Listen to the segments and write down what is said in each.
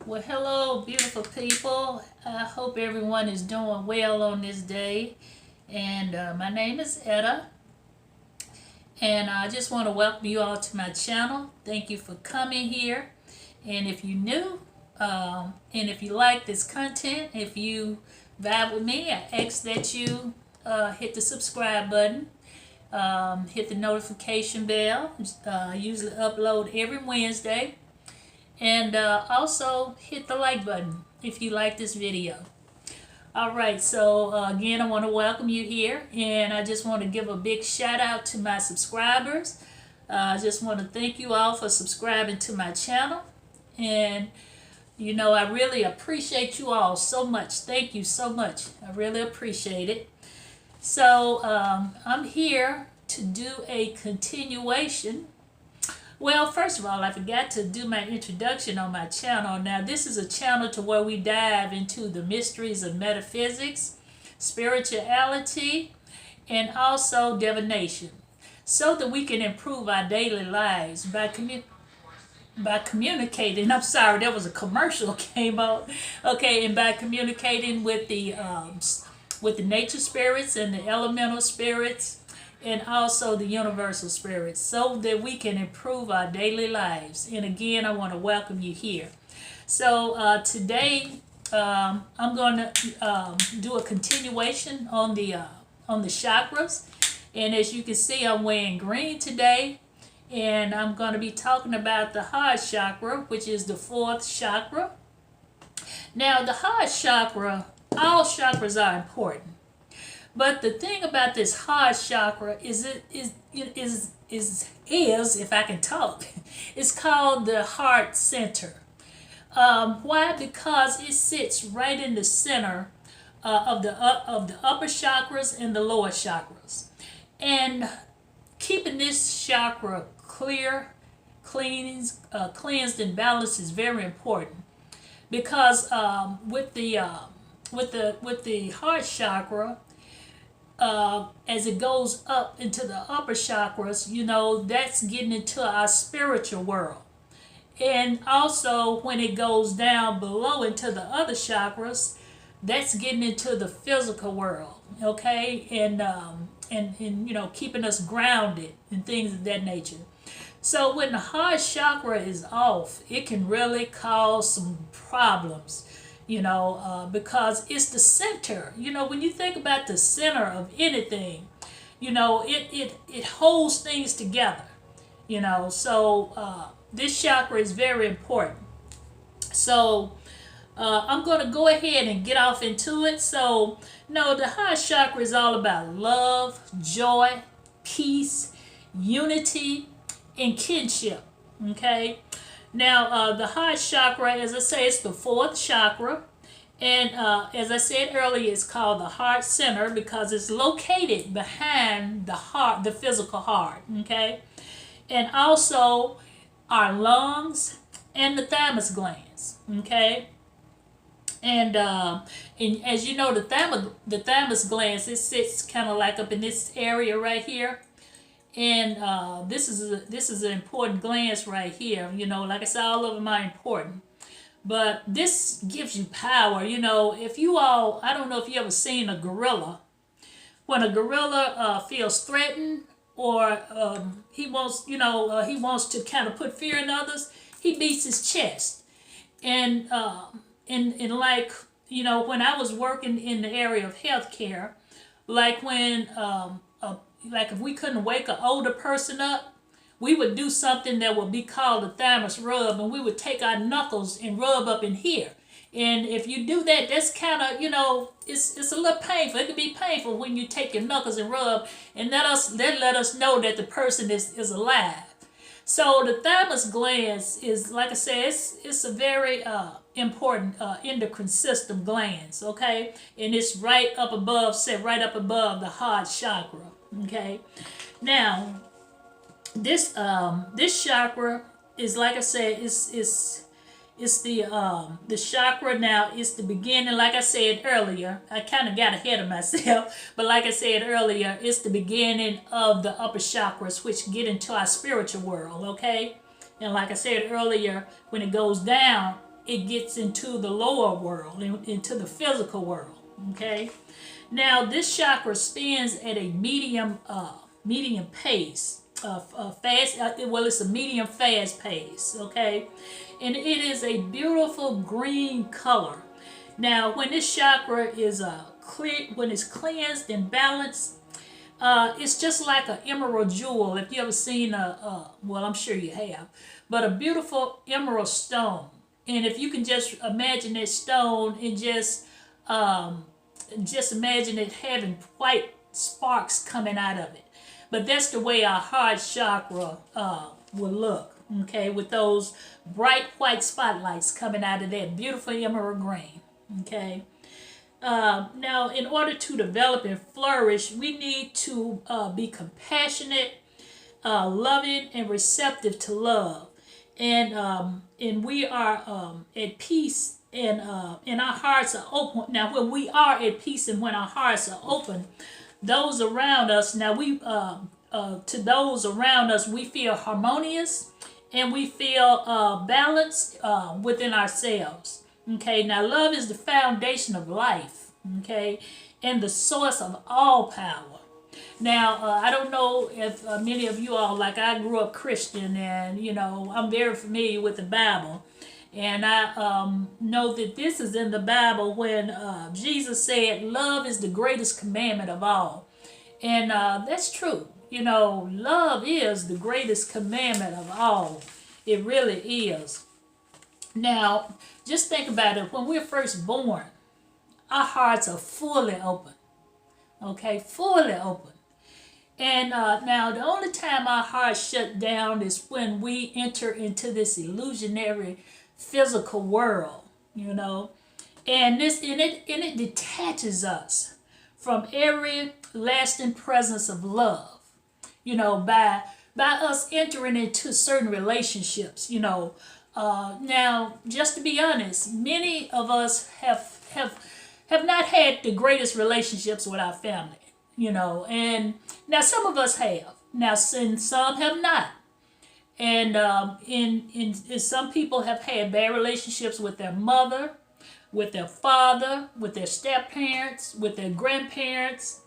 Well, hello, beautiful people. I hope everyone is doing well on this day. And my name is Etta, and I just want to welcome you all to my channel. Thank you for coming here. And if you're new, and if you like this content, if you vibe with me, I ask that you hit the subscribe button, hit the notification bell. I usually upload every Wednesday. And also hit the like button if you like this video. Alright, so again, I want to welcome you here, and I just want to give a big shout out to my subscribers. I just want to thank you all for subscribing to my channel, and I really appreciate you all so much. Thank you so much. I really appreciate it. So I'm here to do a continuation. Well, first of all, I forgot to do my introduction on my channel. Now, this is a channel to where we dive into the mysteries of metaphysics, spirituality, and also divination, so that we can improve our daily lives by communicating. I'm sorry, there was a commercial came out. Okay, and by communicating with the nature spirits and the elemental spirits, and also the universal spirits, so that we can improve our daily lives. And again, I want to welcome you here. So today I'm going to do a continuation on the chakras. And as you can see, I'm wearing green today, and I'm going to be talking about the heart chakra, which is the fourth chakra. Now, the heart chakra, all chakras are important. But the thing about this heart chakra is if I can talk, it's called the heart center. Why? Because it sits right in the center of the upper chakras and the lower chakras, and keeping this chakra cleansed and balanced is very important. Because with the heart chakra, as it goes up into the upper chakras, that's getting into our spiritual world. And also when it goes down below into the other chakras, that's getting into the physical world, okay? And keeping us grounded and things of that nature. So when the heart chakra is off, it can really cause some problems. Because it's the center. When you think about the center of anything, it holds things together. So this chakra is very important. So I'm going to go ahead and get off into it. So, the heart chakra is all about love, joy, peace, unity, and kinship. Okay? Now, the heart chakra, as I say, it's the fourth chakra. And as I said earlier, it's called the heart center because it's located behind the heart, the physical heart. Okay? And also our lungs and the thymus glands. Okay? And as you know, the thymus glands, it sits kind of like up in this area right here. And this is an important glands right here. Like I said, all of them are important. But this gives you power. If you all, I don't know if you ever seen a gorilla. When a gorilla feels threatened, or he wants to kind of put fear in others, he beats his chest. And like, when I was working in the area of healthcare, like when like if we couldn't wake an older person up, we would do something that would be called a Thymus Rub, and we would take our knuckles and rub up in here. And if you do that, that's kind of, it's a little painful. It can be painful when you take your knuckles and rub, and let us know that the person is alive. So the thymus glands is, like I said, it's a very important endocrine system glands, okay? And it's right up above the heart chakra, okay? Now, this chakra is, like I said, it's the chakra. Now it's the beginning. Like I said earlier, I kind of got ahead of myself, but like I said earlier, it's the beginning of the upper chakras, which get into our spiritual world, okay? And like I said earlier, when it goes down, it gets into the lower world, into the physical world. Okay. Now this chakra spins at a medium pace. Fast. Well, it's a medium fast pace. Okay, and it is a beautiful green color. Now, when this chakra is clear, when it's cleansed and balanced, it's just like an emerald jewel. If you ever seen well, I'm sure you have, but a beautiful emerald stone. And if you can just imagine that stone and just imagine it having white sparks coming out of it. But that's the way our heart chakra will look, okay, with those bright white spotlights coming out of that beautiful emerald green, okay. Now, in order to develop and flourish, we need to be compassionate, loving, and receptive to love, and we are at peace, and our hearts are open. Now, when we are at peace and when our hearts are open, those around us, now to those around us, we feel harmonious and we feel balanced within ourselves. Okay, now love is the foundation of life, okay, and the source of all power. Now, I don't know if many of you all, like I grew up Christian, and I'm very familiar with the Bible. And I know that this is in the Bible when Jesus said, love is the greatest commandment of all. And that's true. Love is the greatest commandment of all. It really is. Now, just think about it. When we're first born, our hearts are fully open. Okay, fully open. And now the only time our hearts shut down is when we enter into this illusionary physical world, and it detaches us from every lasting presence of love, by us entering into certain relationships, now, just to be honest, many of us have not had the greatest relationships with our family, and now some of us have. Now, some have not. And in some people have had bad relationships with their mother, with their father, with their step parents, with their grandparents,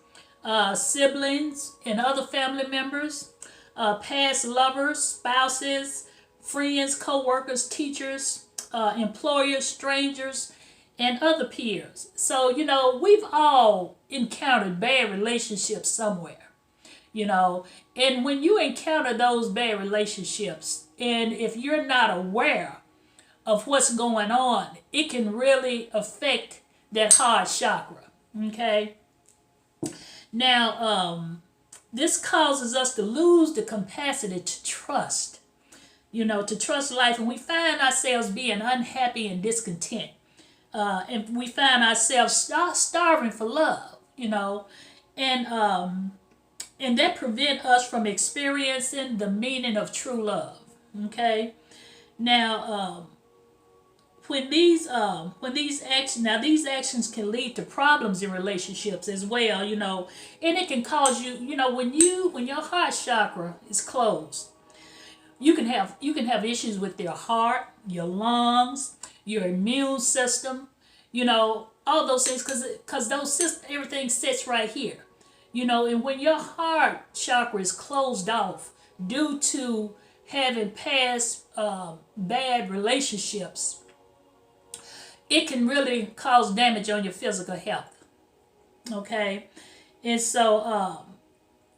siblings, and other family members, past lovers, spouses, friends, co-workers, teachers, employers, strangers, and other peers. So, we've all encountered bad relationships somewhere. And when you encounter those bad relationships, and if you're not aware of what's going on, it can really affect that heart chakra. Okay. Now, this causes us to lose the capacity to trust. To trust life, and we find ourselves being unhappy and discontent, and we find ourselves starving for love. And that prevent us from experiencing the meaning of true love. Okay. Now, when these actions can lead to problems in relationships as well, and it can cause you, when your heart chakra is closed, you can have issues with your heart, your lungs, your immune system, all those things, because everything sits right here. And when your heart chakra is closed off due to having past bad relationships, it can really cause damage on your physical health. Okay? And so,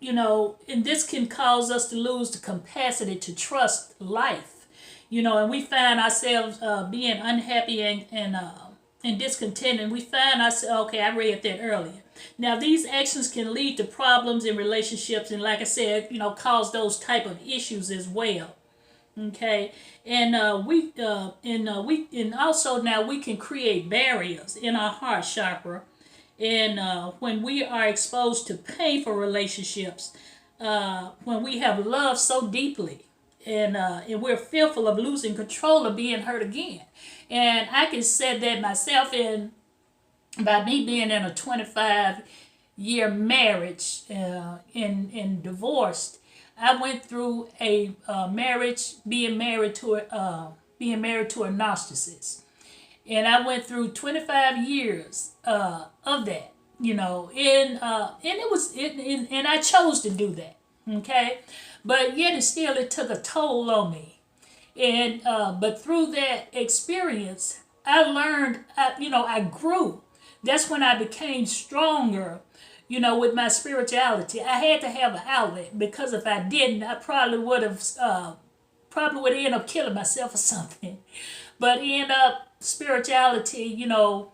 and this can cause us to lose the capacity to trust life. And we find ourselves being unhappy and discontent, and we find ourselves, okay, I read that earlier. Now, these actions can lead to problems in relationships, and like I said, cause those type of issues as well. Okay, and also now we can create barriers in our heart chakra, and when we are exposed to painful relationships, when we have loved so deeply, and we're fearful of losing control of being hurt again, and I can say that myself in. By me being in a 25-year marriage and divorced, I went through a marriage being married to a narcissist. And I went through 25 years of that, you know, and it was and I chose to do that, okay, but yet and still it took a toll on me, and but through that experience I learned, you know, I grew. That's when I became stronger, you know, with my spirituality. I had to have an outlet, because if I didn't, I probably would end up killing myself or something. But end up spirituality, you know,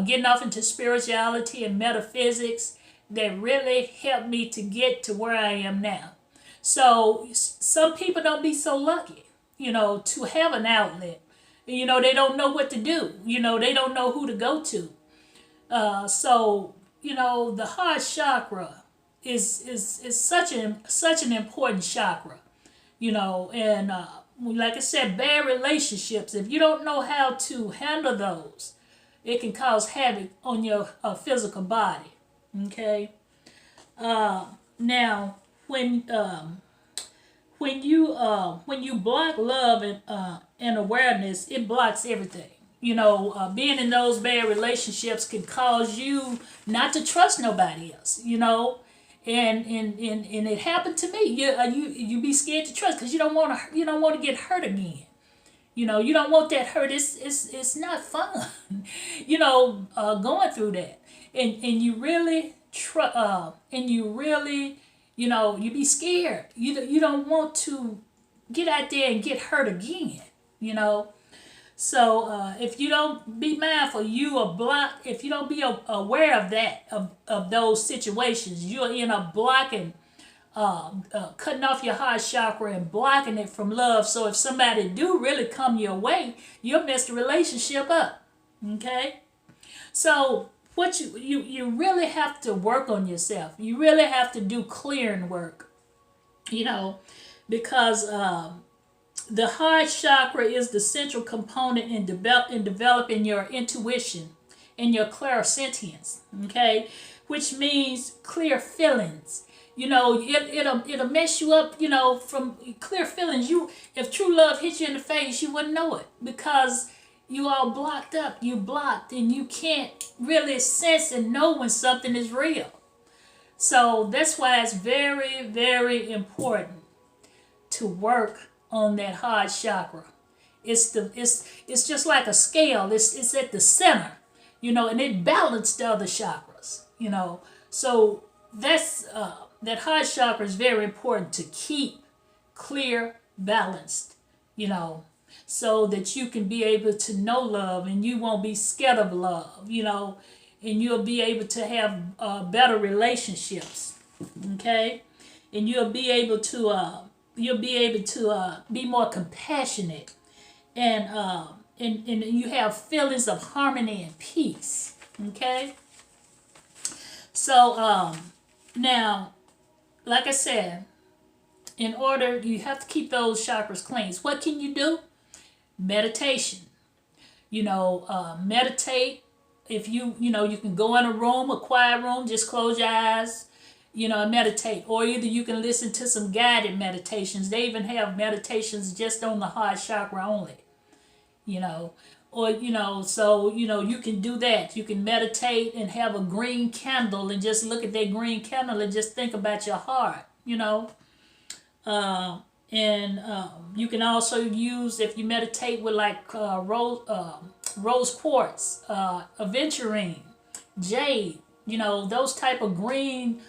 getting off into spirituality and metaphysics that really helped me to get to where I am now. So some people don't be so lucky, you know, to have an outlet. You know, they don't know what to do. You know, they don't know who to go to. So you know, the heart chakra is such an important chakra. You know, and like I said, bad relationships. If you don't know how to handle those, it can cause havoc on your physical body. Okay. Now, when you block love and awareness, it blocks everything. You know, being in those bad relationships can cause you not to trust nobody else. You know, and it happened to me. You be scared to trust because you don't want to get hurt again. You know, you don't want that hurt. It's not fun. You know, going through that, and you really you know, you be scared. You don't want to get out there and get hurt again. You know. So if you don't be mindful, you are blocked. If you don't be aware of that, of those situations, you'll end up blocking, cutting off your heart chakra and blocking it from love. So if somebody do really come your way, you'll mess the relationship up. Okay? So what you really have to work on yourself. You really have to do clearing work. You know, because the heart chakra is the central component in developing your intuition and your clairsentience, okay? Which means clear feelings. You know, it'll mess you up, you know, from clear feelings. If true love hits you in the face, you wouldn't know it because you all blocked up. You blocked and you can't really sense and know when something is real. So that's why it's very, very important to work on that heart chakra. It's just like a scale. It's at the center, you know, and it balances the other chakras, you know. So that's that heart chakra is very important to keep clear, balanced, you know, so that you can be able to know love and you won't be scared of love, you know, and you'll be able to have better relationships, okay, and you'll be able to be more compassionate, and you have feelings of harmony and peace. Okay. So now, like I said, in order you have to keep those chakras clean. So what can you do? Meditation. You know, meditate. If you know, you can go in a room, a quiet room, just close your eyes, you know, and meditate. Or either you can listen to some guided meditations. They even have meditations just on the heart chakra only, you know. Or, you know, so, you know, you can do that. You can meditate and have a green candle and just look at that green candle and just think about your heart, you know. And you can also use, if you meditate with like rose quartz, aventurine, jade, you know, those type of green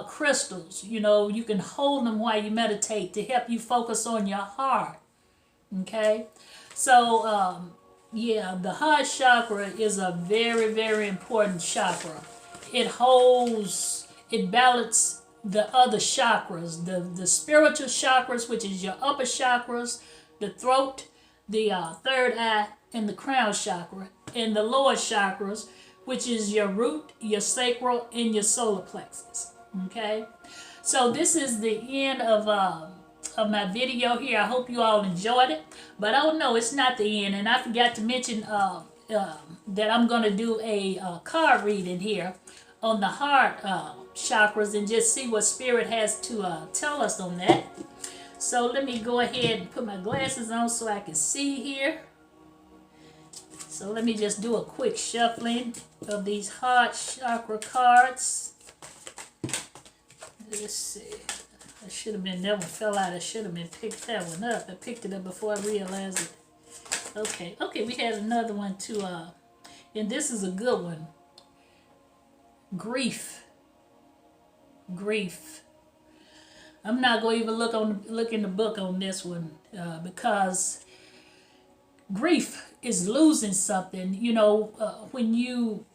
crystals, you know, you can hold them while you meditate to help you focus on your heart. Okay, so yeah, the heart chakra is a very, very important chakra. It balances the other chakras, the spiritual chakras, which is your upper chakras, the throat, the third eye, and the crown chakra, and the lower chakras, which is your root, your sacral, and your solar plexus. Okay, so this is the end of my video here. I hope you all enjoyed it, but oh no, it's not the end, and I forgot to mention that I'm gonna do a card reading here on the heart chakras and just see what spirit has to tell us on that. So let me go ahead and put my glasses on so I can see here. So So let me just do a quick shuffling of these Heart Chakra cards. Let's see. I should have been, that one fell out. I should have been picked that one up. I picked it up before I realized it. Okay, we had another one too, and this is a good one. Grief. I'm not going to even look in the book on this one, because grief is losing something. You know, when you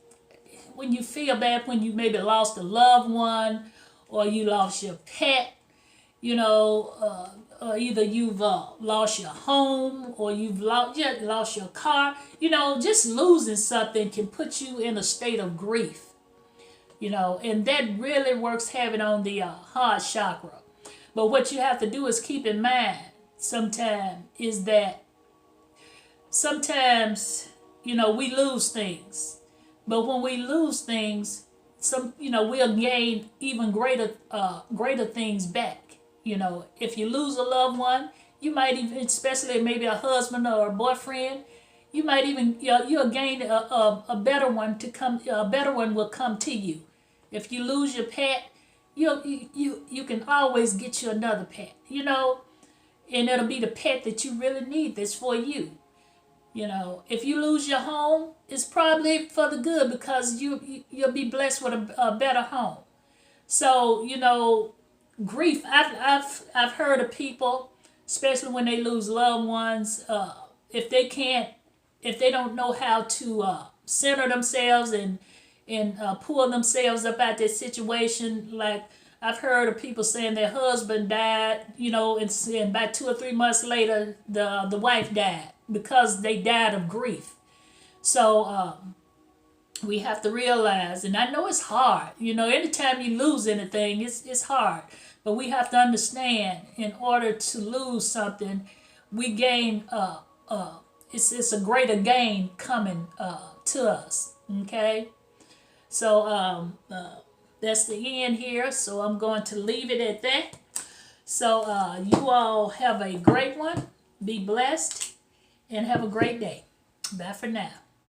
feel bad, when you maybe lost a loved one, or you lost your pet, you know, or either you've lost your home, or you've lost your car. You know, just losing something can put you in a state of grief. You know, and that really works heavy on the heart chakra. But what you have to do is keep in mind sometimes is that sometimes, you know, we lose things. But when we lose things, we'll gain even greater things back. You know, if you lose a loved one, you might even, especially maybe a husband or a boyfriend, you might even, you'll gain a better one to come. A better one will come to you. If you lose your pet, you can always get you another pet. You know, and it'll be the pet that you really need. That's for you. You know, if you lose your home, it's probably for the good, because you'll be blessed with a better home. So, you know, grief. I've heard of people, especially when they lose loved ones, if they don't know how to center themselves and pull themselves up out that situation. Like, I've heard of people saying their husband died, you know, and about 2 or 3 months later, the wife died because they died of grief. So we have to realize, and I know it's hard, you know, anytime you lose anything, it's hard. But we have to understand, in order to lose something, we gain, it's a greater gain coming to us, okay? So that's the end here. So I'm going to leave it at that. So you all have a great one. Be blessed and have a great day. Bye for now.